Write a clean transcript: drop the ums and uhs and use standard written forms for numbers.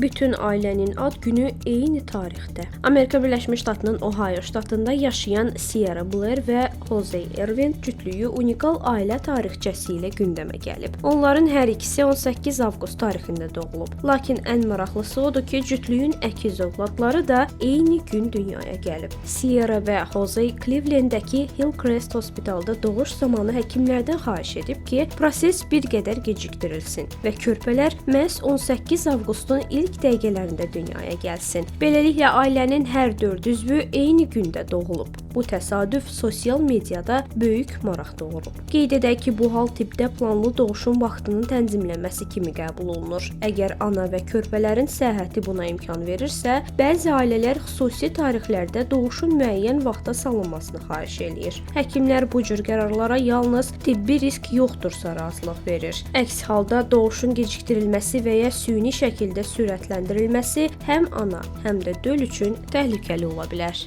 bütün ailənin ad günü eyni tarixdə. Amerika Birləşmiş Ştatlarının Ohio ştatında yaşayan Sierra Blair və Jose Irvin cütlüyü unikal ailə tarixçəsi ilə gündəmə gəlib. Onların hər ikisi 18 avqust tarixində doğulub. Lakin ən maraqlısı odur ki, cütlüyün əkiz övladları da eyni gün dünyaya gəlib. Sierra və Jose Cleveland-dəki Hillcrest Hospitalda doğuş zamanı həkimlərdən xahiş edib ki, proses bir qədər gecikdirilsin və körpələr məhz 18 avqustun ilk dəqiqələrində dünyaya gəlsin. Beləliklə, ailənin hər 4 üzvü eyni gündə doğulub. Bu təsadüf sosial mediada böyük maraq doğurub. Qeyd edək ki, bu hal tibbdə planlı doğuşun vaxtının tənzimlənməsi kimi qəbul olunur. Əgər ana və körpələrin səhhəti buna imkan verirsə, bəzi ailələr xüsusi tarixlərdə doğuşun müəyyən vaxta salınmasını xahiş eləyir. Həkimlər bu cür qərarlara yalnız tibbi risk yoxdursa razılıq verir. Əks halda doğuşun gecikdirilməsi və ya süni şəkildə sürətləndirilməsi həm ana, həm də döl üçün təhlükəli ola bilər.